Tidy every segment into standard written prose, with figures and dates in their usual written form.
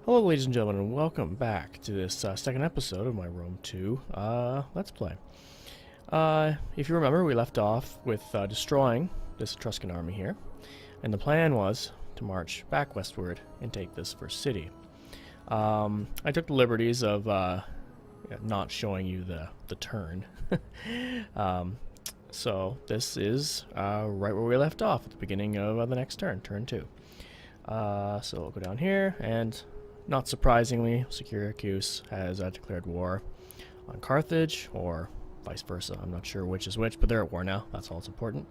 Hello ladies and gentlemen, and welcome back to this second episode of my Rome 2 Let's Play. If you remember, we left off with destroying this Etruscan army here, and the plan was to march back westward and take this first city. I took the liberties of not showing you the turn. So this is right where we left off at the beginning of the next turn, turn 2. So we'll go down here, and not surprisingly, Syracuse has declared war on Carthage, or vice versa. I'm not sure which is which, but they're at war now. That's all that's important.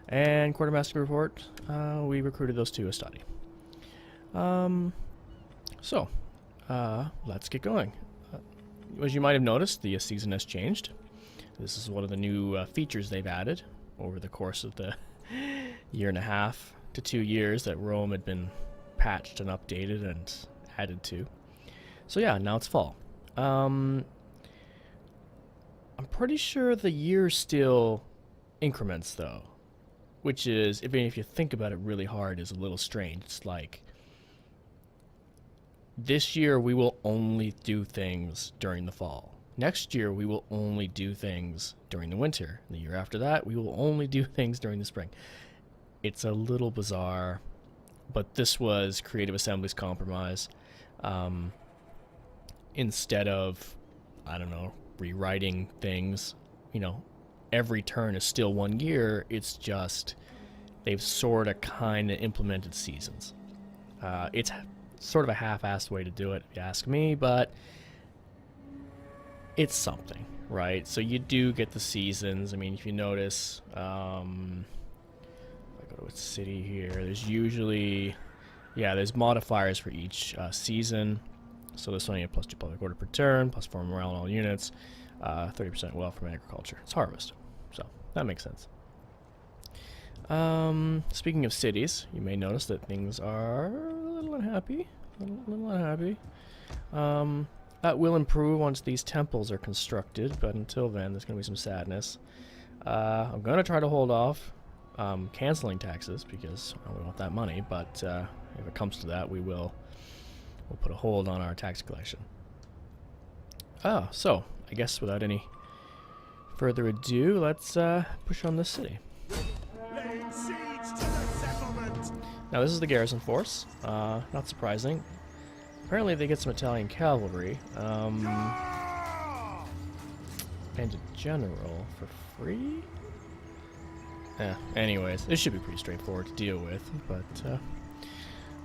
And quartermaster report, we recruited those two as study. Let's get going. As you might have noticed, the season has changed. This is one of the new features they've added over the course of the year and a half to 2 years that Rome had been patched and updated and added to. So yeah, now it's fall. I'm pretty sure the year still increments though, which is, if you think about it really hard, is a little strange. It's like, this year we will only do things during the fall. Next year we will only do things during the winter. The year after that we will only do things during the spring. It's a little bizarre, but this was Creative Assembly's compromise. Instead of, I don't know, rewriting things, every turn is still 1 year. It's just they've sort of kind of implemented seasons. It's sort of a half-assed way to do it, if you ask me, but it's something, right? So you do get the seasons. I mean, if you notice, if I go to a city here, there's usually, there's modifiers for each season. So this one, you have +2 public order per turn, +4 morale on all units, 30% wealth from agriculture. It's harvest, so that makes sense. Speaking of cities, you may notice that things are a little unhappy. That will improve once these temples are constructed, but until then, there's going to be some sadness. I'm going to try to hold off canceling taxes because we want that money, but if it comes to that, we'll put a hold on our tax collection. So I guess without any further ado, let's push on this city. Laying siege to the settlement. Now this is the garrison force. Not surprising. Apparently they get some Italian cavalry and a general for free. Anyways, this should be pretty straightforward to deal with, but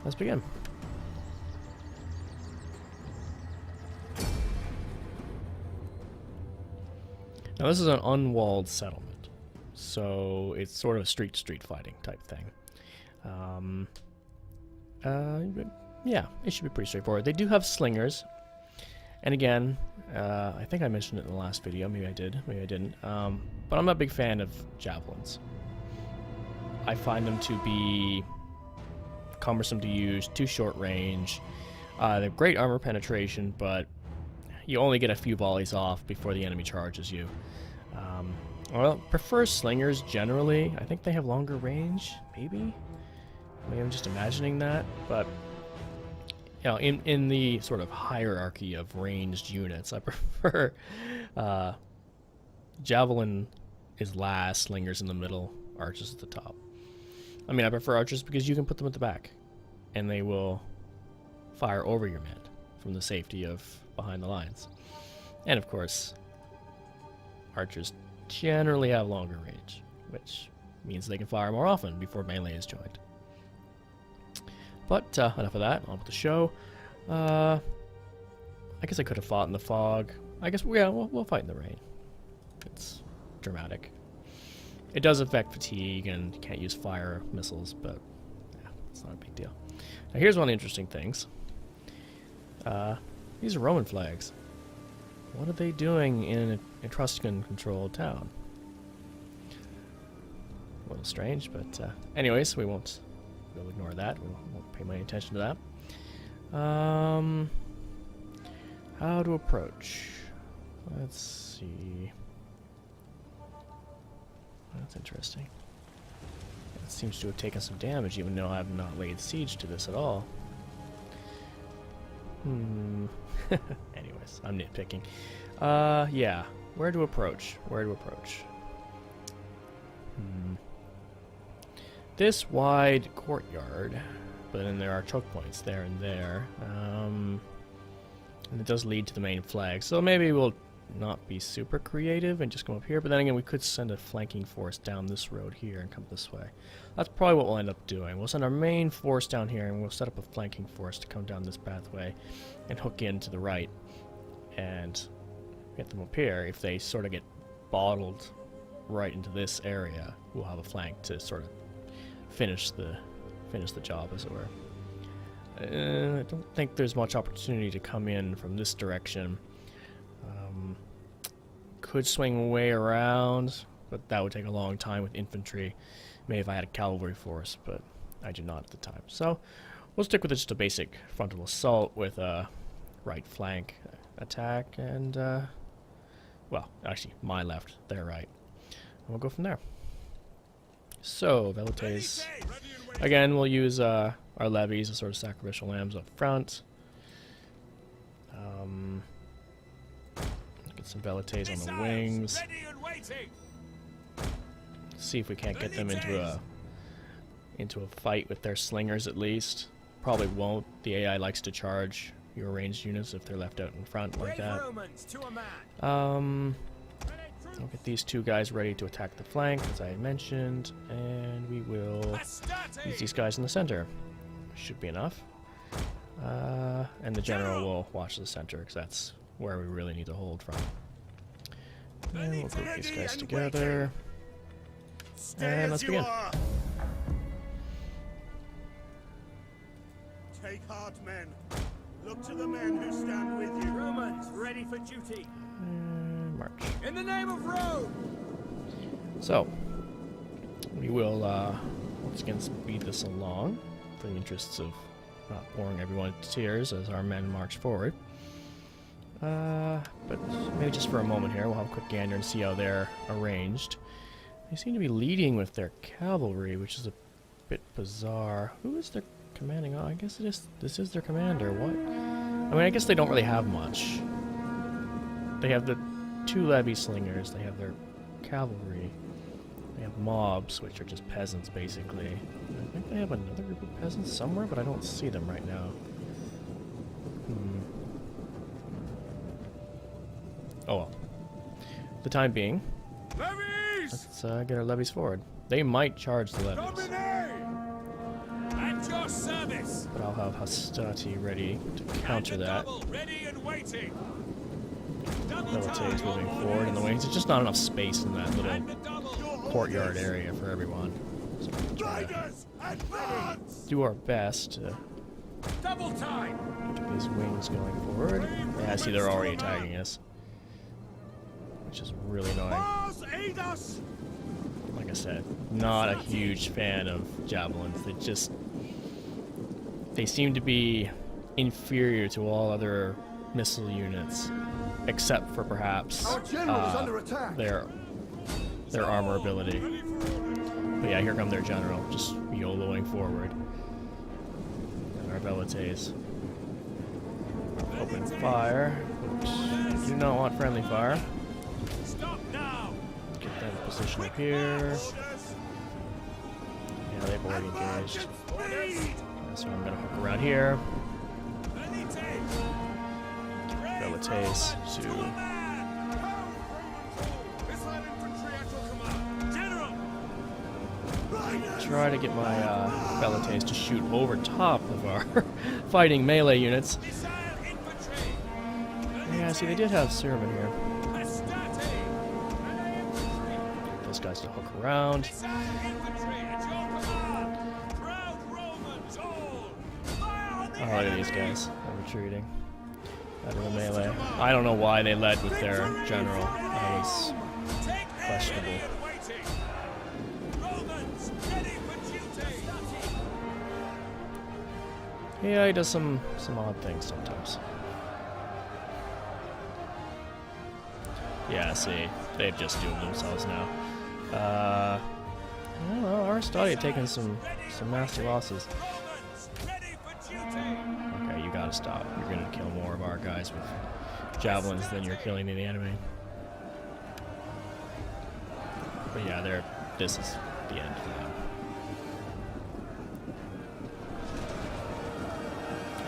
let's begin. Now this is an unwalled settlement, so it's sort of a street fighting type thing. Yeah, it should be pretty straightforward. They do have slingers, and again, I think I mentioned it in the last video. Maybe I did, maybe I didn't. But I'm not a big fan of javelins. I find them to be cumbersome to use, too short range. They have great armor penetration, but you only get a few volleys off before the enemy charges you. Well, prefer slingers generally. I think they have longer range, maybe? Maybe I'm just imagining that, but in the sort of hierarchy of ranged units, I prefer javelin is last, slingers in the middle, archers at the top. I mean, I prefer archers because you can put them at the back, and they will fire over your men from the safety of behind the lines. And of course, archers generally have longer range, which means they can fire more often before melee is joined. But enough of that, on with the show. I guess I could have fought in the fog. I guess, we'll fight in the rain. It's dramatic. It does affect fatigue, and you can't use fire missiles, but it's not a big deal. Now here's one of the interesting things. These are Roman flags. What are they doing in an Etruscan-controlled town? A little strange, but anyways, we'll ignore that. We won't pay any attention to that. How to approach? Let's see. That's interesting. It seems to have taken some damage, even though I have not laid siege to this at all. Anyways, I'm nitpicking. Yeah. Where to approach? Where to approach? This wide courtyard, but then there are choke points there and there. And it does lead to the main flag. So maybe we'll not be super creative and just come up here. But then again, we could send a flanking force down this road here and come this way. That's probably what we'll end up doing. We'll send our main force down here and we'll set up a flanking force to come down this pathway and hook in to the right and get them up here. If they sort of get bottled right into this area, we'll have a flank to sort of finish the job, as it were. I don't think there's much opportunity to come in from this direction. Could swing way around, but that would take a long time with infantry. Maybe if I had a cavalry force, but I do not at the time. So we'll stick with just a basic frontal assault with a right flank attack and, well, actually my left, their right. And we'll go from there. So, Velites. Again, we'll use our levies as sort of sacrificial lambs up front. Get some Velites on the wings. See if we can't get them into a fight with their slingers at least. Probably won't. The AI likes to charge your ranged units if they're left out in front like that. I'll get these two guys ready to attack the flank, as I had mentioned, and we will use these guys in the center. Should be enough. And the general will watch the center, because that's where we really need to hold from. And we'll group these guys together. And let's begin. Take heart, men. Look to the men who stand with you. Romans, ready for duty. And march. In the name of Rome. So, we will once again speed this along for the interests of not boring everyone to tears as our men march forward. But maybe just for a moment here, we'll have a quick gander and see how they're arranged. They seem to be leading with their cavalry, which is a bit bizarre. Who is their commanding? Oh, I guess this is their commander. What? I mean, I guess they don't really have much. They have the two levy slingers. They have their cavalry. They have mobs, which are just peasants, basically. I think they have another group of peasants somewhere, but I don't see them right now. Oh well. For the time being, let's get our levies forward. They might charge the levies. At your service. But I'll have hostility ready to counter that. Ready and waiting. Velites moving forward in the wings. There's just not enough space in that little courtyard area for everyone. So we'll try to do our best to Double time. get these wings going forward. Yeah, I see they're already attacking us, which is really annoying. Like I said, not a huge fan of javelins. They seem to be inferior to all other missile units, except for perhaps their armor ability. But yeah, here come their general, just YOLOing forward. And our Velites open fire. Oops. Do not want friendly fire. Stop now. Get them in position up here. Yeah, they've already engaged. So I'm gonna hook around here. Velites to try to get my Velites to shoot over top of our fighting melee units. Yeah, see, they did have Servant here. Get those guys to hook around. Oh, look at these guys. They're retreating out of the melee. I don't know why they led with their general. That was questionable. Yeah, he does some odd things sometimes. Yeah, see, they've just doomed themselves now. I don't know, our study had taken some nasty losses. Okay, you got gotta stop. You're gonna kill more of our guys with javelins than you're killing the enemy. But yeah, this is the end for them.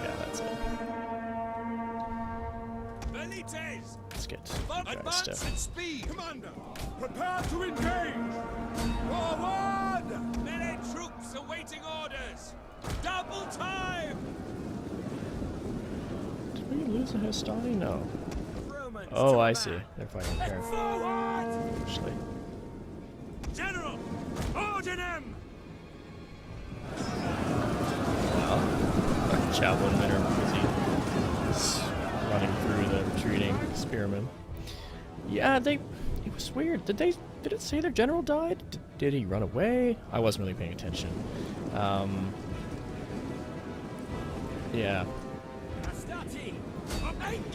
Yeah, that's it. Velites! Let's get guys Advance to at speed! Commander, prepare to engage! Forward! Melee troops awaiting orders! Double time! Did we lose a Histani? No. Romans Oh, to I the see. back. They're fighting here. Forward! Actually. General! Order them! Well, our javelin men are busy running through the retreating spearmen. Yeah, it was weird. Did it say their general died? Did he run away? I wasn't really paying attention. Yeah. Astati!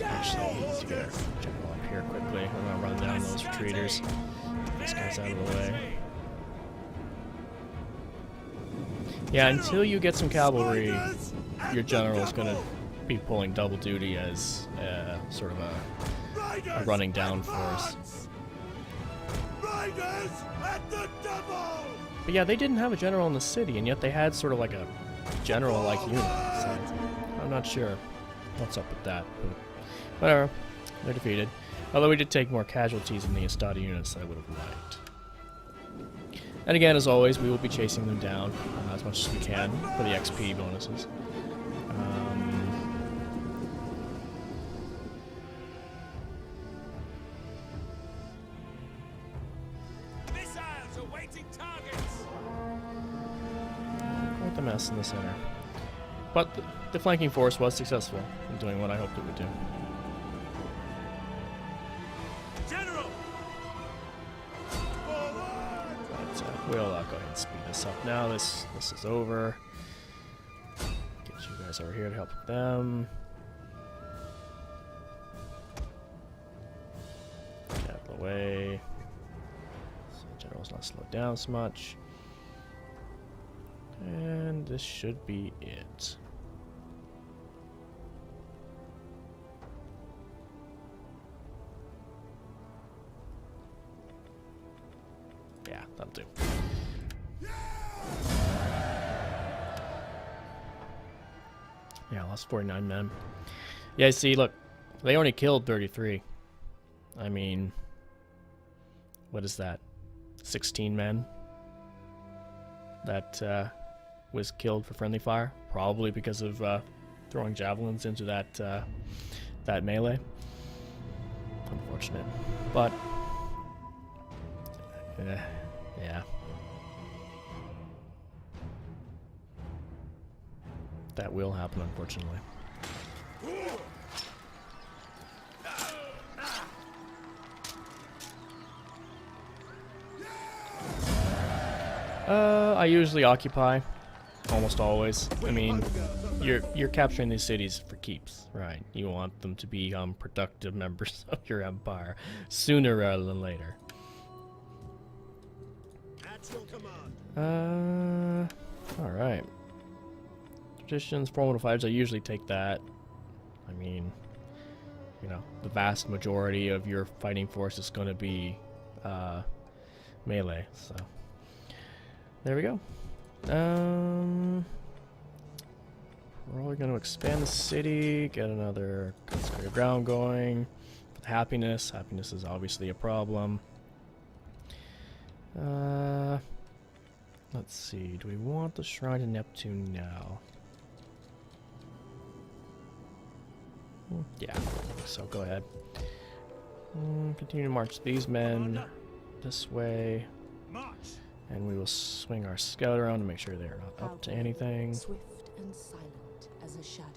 Actually, I need to get our general up here quickly. I'm gonna run down those retreaters. Get these guys out of the way. Yeah, until you get some cavalry, your general's gonna be pulling double duty as sort of a running down force. Riders at the double! But yeah, they didn't have a general in the city, and yet they had sort of like a general-like unit. So I'm not sure what's up with that, but whatever. They're defeated. Although we did take more casualties in the Estado units than I would have liked. And again, as always, we will be chasing them down as much as we can for the XP bonuses. Missiles awaiting targets! Quite the mess in the center. But the flanking force was successful in doing what I hoped it would do. General! But we'll go ahead and speed this up now. This is over. Get you guys over here to help with them. Get out of the way. So general's not slowed down so much. And this should be it. Yeah, that'll do. Yeah, I lost 49 men. Yeah, see, look, they only killed 33. I mean, what is that? 16 men that was killed for friendly fire, probably because of throwing javelins into that melee. Unfortunate, but yeah. That will happen, unfortunately. I usually occupy, almost always. I mean, you're capturing these cities for keeps, right? You want them to be productive members of your empire sooner rather than later. At your command. All right. Traditions, formidable fighters. I usually take that. I mean, you know, the vast majority of your fighting force is going to be melee. So there we go. We're going to expand the city, get another consecrated ground going. With happiness. Happiness is obviously a problem. Let's see. Do we want the Shrine to Neptune now? Yeah, so go ahead. Continue to march these men this way. March. And we will swing our scout around to make sure they're not up to anything. Swift and silent as a shadow.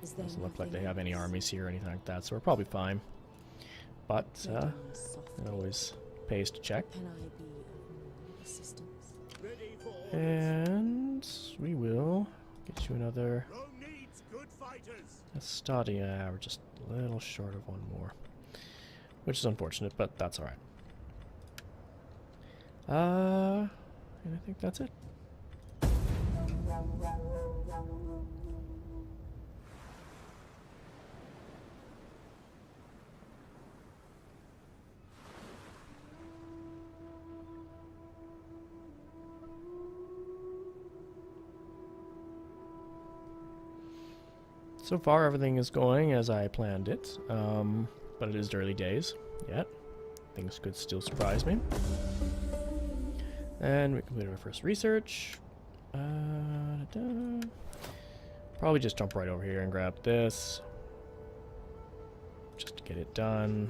Is there Doesn't look like they nothing have any else? armies here or anything like that, so we're probably fine. But Treading it softly. always pays to check. Can I be of assistance? Ready for And we will get you another Rome needs good fighters. study. Yeah, we're just a little short of one more, which is unfortunate, but that's all right. And I think that's it. So far, everything is going as I planned it, but it is early days yet. Things could still surprise me. And we completed our first research. Probably just jump right over here and grab this, just to get it done.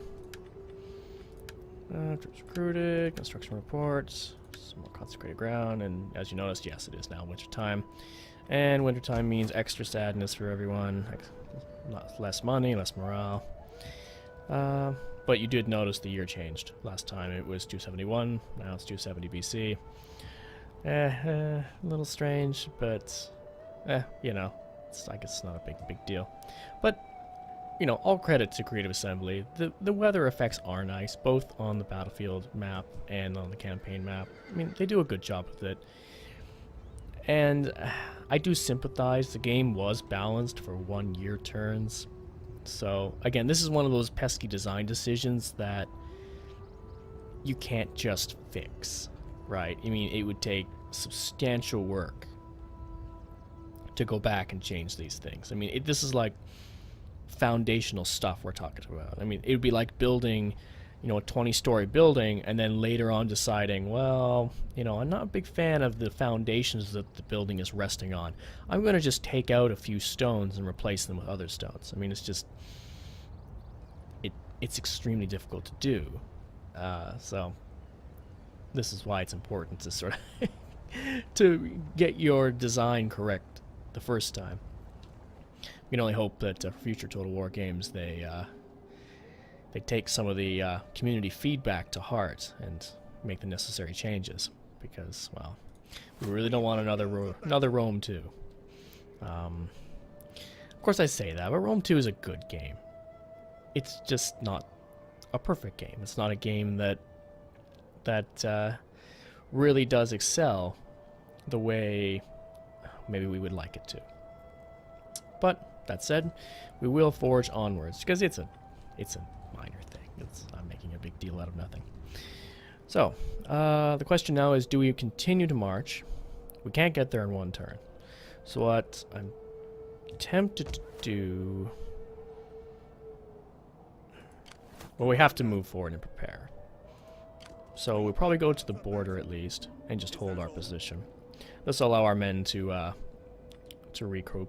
Troops recruited, construction reports, some more consecrated ground, and as you noticed, yes, it is now wintertime. And wintertime means extra sadness for everyone, less money, less morale. But you did notice the year changed. Last time it was 271, now it's 270 BC. A little strange, but you know, I guess it's not a big deal. But you know, all credit to Creative Assembly. The weather effects are nice, both on the battlefield map and on the campaign map. I mean, they do a good job with it. And I do sympathize. The game was balanced for 1 year turns. So again, this is one of those pesky design decisions that you can't just fix, right? I mean, it would take substantial work to go back and change these things. I mean, this is like foundational stuff we're talking about. I mean, it would be like building, you know, a 20-story building and then later on deciding, well, you know, I'm not a big fan of the foundations that the building is resting on. I'm going to just take out a few stones and replace them with other stones. I mean, it's just, it's extremely difficult to do. So this is why it's important to sort of to get your design correct the first time. We can only hope that for future Total War games they take some of the community feedback to heart and make the necessary changes, because, well, we really don't want another Rome 2. Of course I say that, but Rome 2 is a good game. It's just not a perfect game. It's not a game that really does excel the way maybe we would like it to. But that said, we will forge onwards, because it's a minor thing. I'm making a big deal out of nothing. So, the question now is, do we continue to march? We can't get there in one turn. So what I'm tempted to do... Well, we have to move forward and prepare. So we'll probably go to the border at least, and just hold our position. This will allow our men to regroup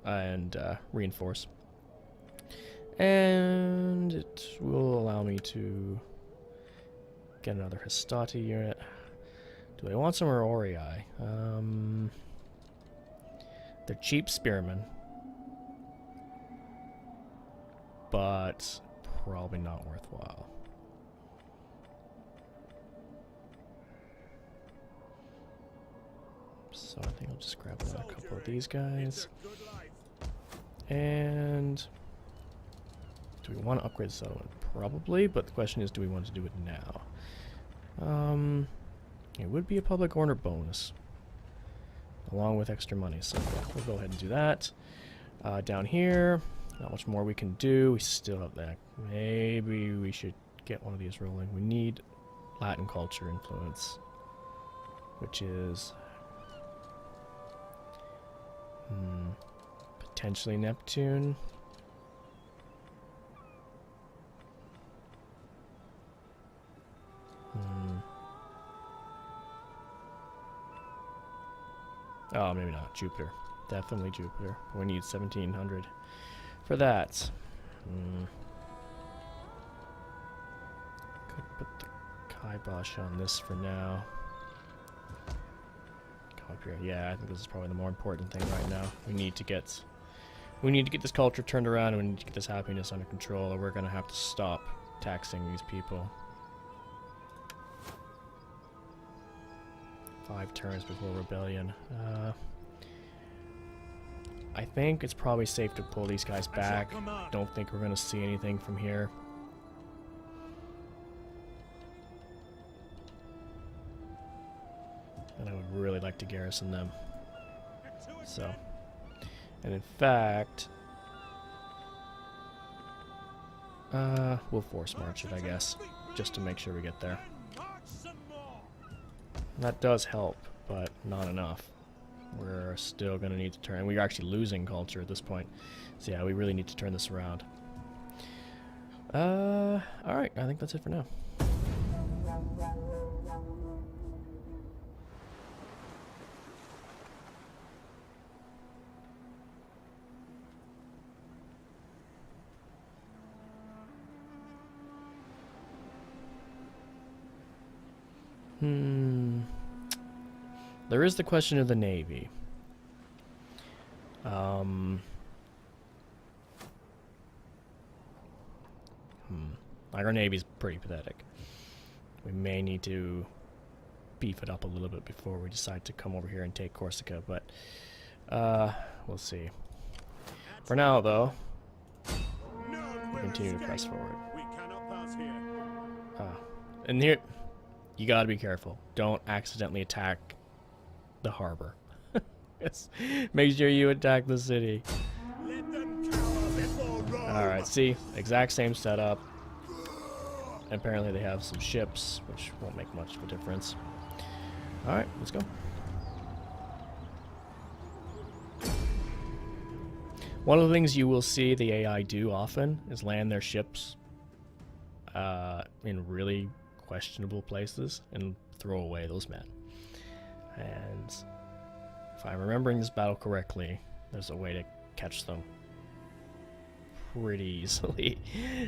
and reinforce. And it will allow me to get another Hastati unit. Do I want some Aurori? They're cheap spearmen, but probably not worthwhile. So I think I'll just grab another couple of these guys. And do we want to upgrade the settlement? Probably, but the question is, do we want to do it now? It would be a public order bonus, along with extra money, so we'll go ahead and do that. Down here, not much more we can do. We still have that. Maybe we should get one of these rolling. We need Latin culture influence, which is potentially Neptune. Oh, maybe not. Jupiter. Definitely Jupiter. We need 1700 for that. Could put the kibosh on this for now. Come up here. Yeah, I think this is probably the more important thing right now. We need to get this culture turned around, and we need to get this happiness under control, or we're gonna have to stop taxing these people. 5 turns before rebellion. I think it's probably safe to pull these guys back. Don't think we're going to see anything from here. And I would really like to garrison them. So, and in fact, we'll force march it, I guess, just to make sure we get there. That does help, but not enough. we're still going to need to turn. We're actually losing culture at this point. So yeah, we really need to turn this around. Alright, I think that's it for now. There is the question of the Navy. Like, our Navy's pretty pathetic. We may need to beef it up a little bit before we decide to come over here and take Corsica, but we'll see. For now, though, we continue to press forward. We cannot pass here. And here, you gotta be careful. Don't accidentally attack the harbor. Yes. Make sure you attack the city. Let them cower before Rome. Alright, see? Exact same setup. Apparently they have some ships, which won't make much of a difference. Alright, let's go. One of the things you will see the AI do often is land their ships in really questionable places and throw away those men. And if I'm remembering this battle correctly, there's a way to catch them pretty easily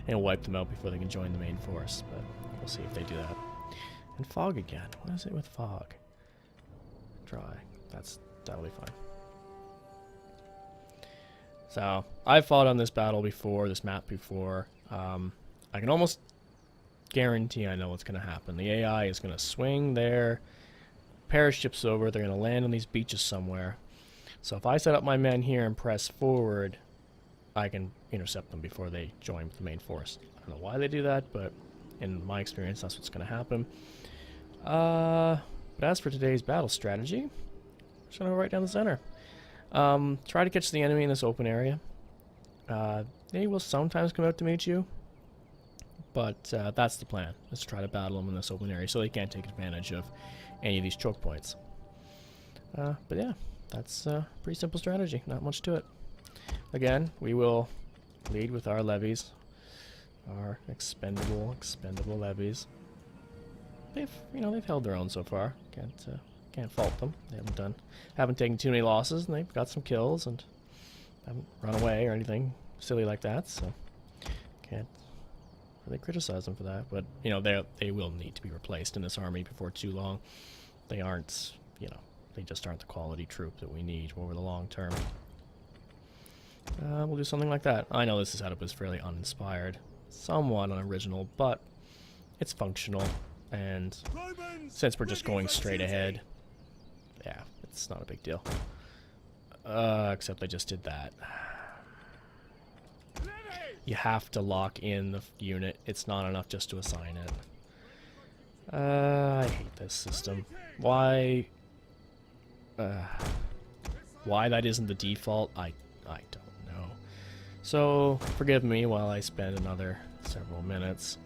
and wipe them out before they can join the main force, but we'll see if they do that. And fog again. What is it with fog? Dry. That'll be fine. So, I've fought on this battle before, this map before. I can almost guarantee I know what's going to happen. The AI is going to swing their pair of ships over. They're going to land on these beaches somewhere. So if I set up my men here and press forward, I can intercept them before they join the main force. I don't know why they do that, but in my experience, that's what's going to happen. But as for today's battle strategy, I'm just going to go right down the center. Try to catch the enemy in this open area. They will sometimes come out to meet you, but that's the plan. Let's try to battle them in this open area so they can't take advantage of any of these choke points. But yeah, that's a pretty simple strategy. Not much to it. Again, we will lead with our levies, our expendable levies. They've held their own so far. Can't fault them. They haven't taken too many losses, and they've got some kills and haven't run away or anything silly like that. So can't really criticize them for that. But they will need to be replaced in this army before too long. They aren't, they just aren't the quality troop that we need over the long term. We'll do something like that. I know this setup is fairly uninspired, somewhat unoriginal, but it's functional. And since we're just going straight ahead, yeah, it's not a big deal. Except I just did that. You have to lock in the unit. It's not enough just to assign it. I hate this system. Why that isn't the default, I don't know. So, forgive me while I spend another several minutes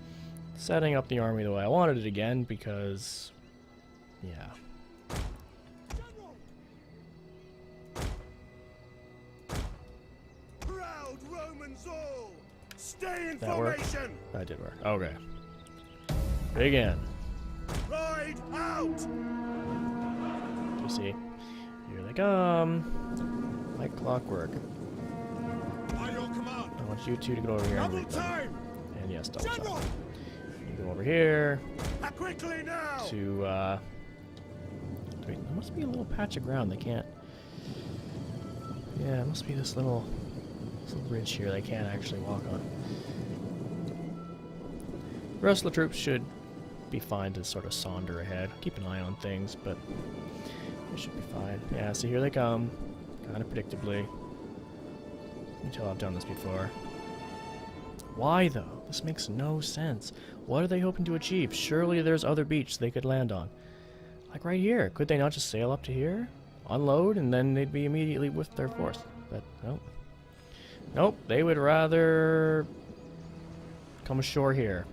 setting up the army the way I wanted it again, because, yeah. Proud Romans all, stay in That work? formation. That did work. Okay. Begin. Ride out. You see? Here they come. Like clockwork. By your command. I want you two to go over here and Double greet them. time. And yes, double General. time. You go over here Quickly now. to, wait, there must be a little patch of ground they can't... Yeah, it must be this little ridge here they can't actually walk on. The rest of the troops should be fine to sort of saunter ahead. Keep an eye on things, but they should be fine. Yeah, so here they come, kind of predictably. You can tell I've done this before. Why, though? This makes no sense. What are they hoping to achieve? Surely there's other beach they could land on. Like right here. Could they not just sail up to here, unload, and then they'd be immediately with their force? But, nope. Nope, they would rather come ashore here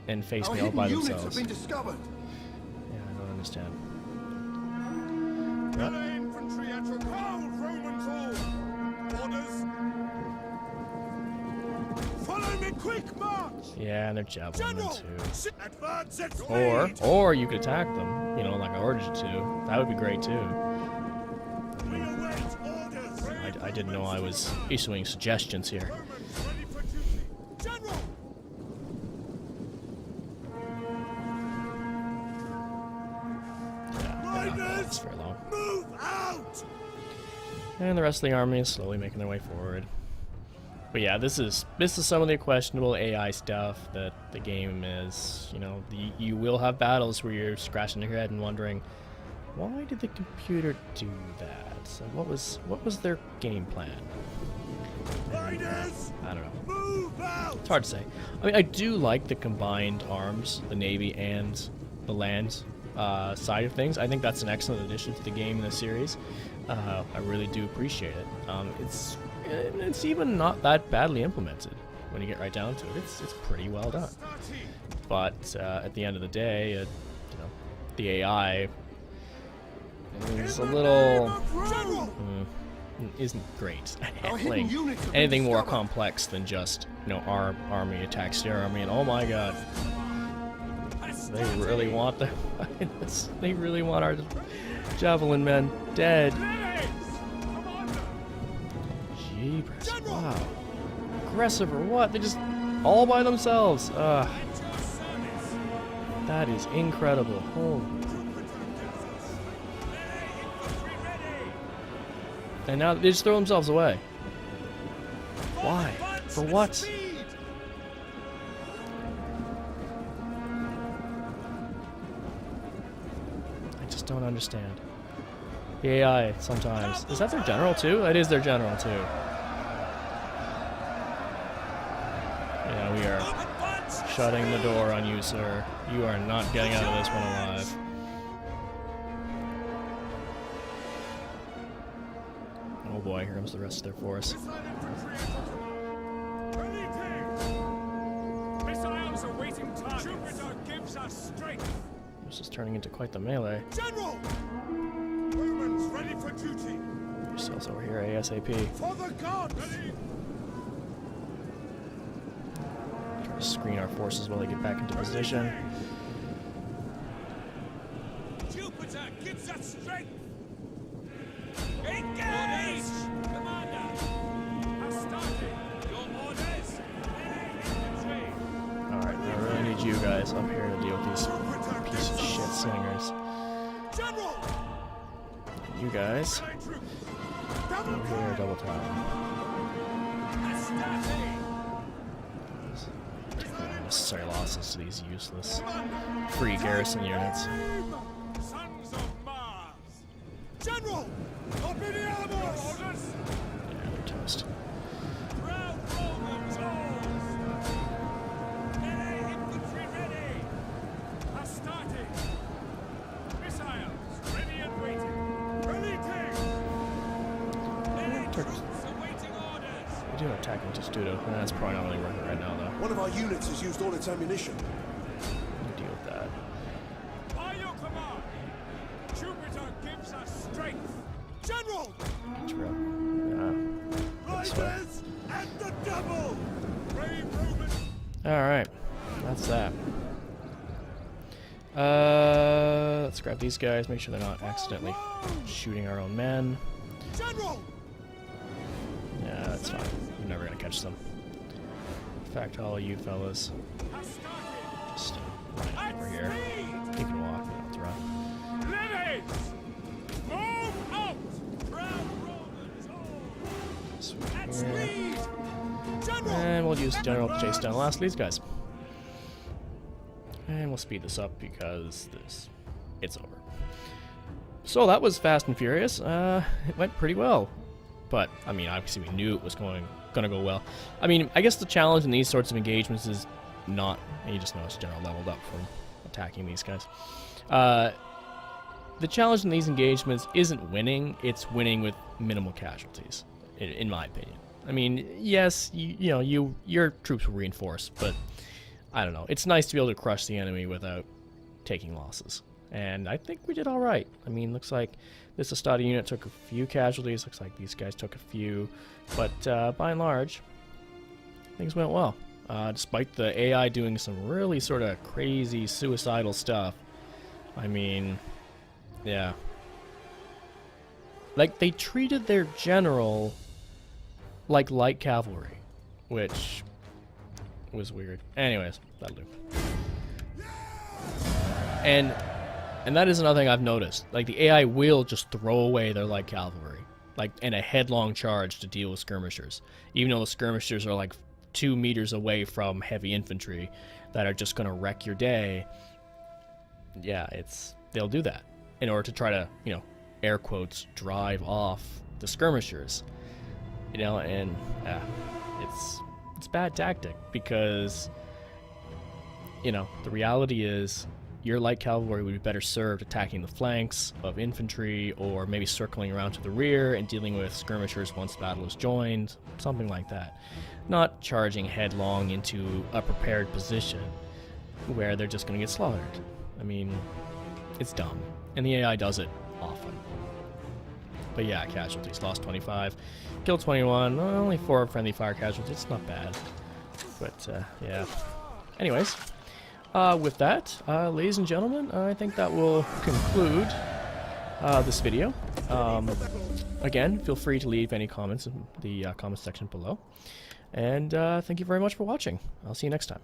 and face me all by themselves. Have been discovered. Yeah, I don't understand. Gather infantry. Hold, Romans all! Orders! Follow me, quick march! Yeah, and they're javelin General! too. Advance at speed! Or you could attack them, you know, like I ordered you to. That would be great too. We await orders! I didn't know I was issuing suggestions here. Romans ready for duty! General! Yeah, not last very long. Move out! And the rest of the army is slowly making their way forward. But yeah, this is some of the questionable AI stuff that the game is. You know, you will have battles where you're scratching your head and wondering, why did the computer do that? So what was their game plan? Riders! I don't know. Move out! It's hard to say. I mean, I do like the combined arms, the Navy and the land side of things. I think that's an excellent addition to the game in the series. I really do appreciate it. It's even not that badly implemented when you get right down to it. It's pretty well done. But at the end of the day, you know, the AI is a little isn't great at handling anything more complex than just, you know, our army attacks their army, and oh my god, they really want they really want our javelin men dead. Jeepers, wow. Aggressive or what? They just all by themselves. That is incredible. Holy. And now they just throw themselves away. Why? For what? I just don't understand. The AI sometimes. Is that their general too? That is their general too. Yeah, we are shutting the door on you, sir. You are not getting out of this one alive. Oh boy, here comes the rest of their force. Missiles awaiting target. Jupiter gives us strength. This is turning into quite the melee. General! Romans ready for duty! Yourselves over here, ASAP. For the gods! Ready! Try to screen our forces while they get back into position. Jupiter gives us strength. Engage! Commander! Has started. Your orders? Infantry! Alright, I really need you guys up here to deal with these piece of shit slingers. General! You guys, Double over here, time! double time. Has started. Taking unnecessary losses to these useless free garrison units. Sons of Mars! General! Obliviamos! Orders? Yeah, they're toast. Proud Romans all! Melee infantry ready! Has started. Missiles ready and waiting. Ready, take! Melee Turks. troops awaiting orders. We do have attacking Testudo. That's probably not really worth it right now, though. One of our units has used all its ammunition. We'll deal with that. By your command, Jupiter gives us strength. General! It's real. Yeah. This way. Riders and the double! Brave Romans! Alright. That's that. Let's grab these guys, make sure they're not accidentally shooting our own men. General! Yeah, that's fine. You're never gonna catch them. In fact, all you fellas, Has started. just run over here. You can walk, you don't have to run. Levies! Move out! Proud Romans all! Sweep At here. speed! General! And we'll use the general to chase down the last of these guys. And we'll speed this up because it's over. So that was Fast and Furious. It went pretty well. But, I mean, obviously we knew it was gonna go well. I mean, I guess the challenge in these sorts of engagements is not, you just notice General leveled up from attacking these guys. The challenge in these engagements isn't winning, it's winning with minimal casualties, in my opinion. I mean, yes, your troops will reinforce, but I don't know. It's nice to be able to crush the enemy without taking losses. And I think we did all right. I mean, looks like this Astata unit took a few casualties. Looks like these guys took a few. But by and large, things went well. Despite the AI doing some really sort of crazy suicidal stuff. I mean, yeah. Like, they treated their general like light cavalry, which was weird. Anyways, that'll do. And that is another thing I've noticed. Like, the AI will just throw away their light cavalry, like, in a headlong charge to deal with skirmishers, even though the skirmishers are like 2 meters away from heavy infantry that are just going to wreck your day. Yeah, they'll do that in order to try to, you know, air quotes, drive off the skirmishers. You know, and it's bad tactic, because, you know, the reality is your light cavalry would be better served attacking the flanks of infantry, or maybe circling around to the rear and dealing with skirmishers once the battle is joined, something like that. Not charging headlong into a prepared position where they're just going to get slaughtered. I mean, it's dumb, and the AI does it often. But yeah, casualties. Lost 25, killed 21, only 4 friendly fire casualties. It's not bad. But yeah. Anyways, with that, ladies and gentlemen, I think that will conclude this video. Again, feel free to leave any comments in the comment section below. And thank you very much for watching. I'll see you next time.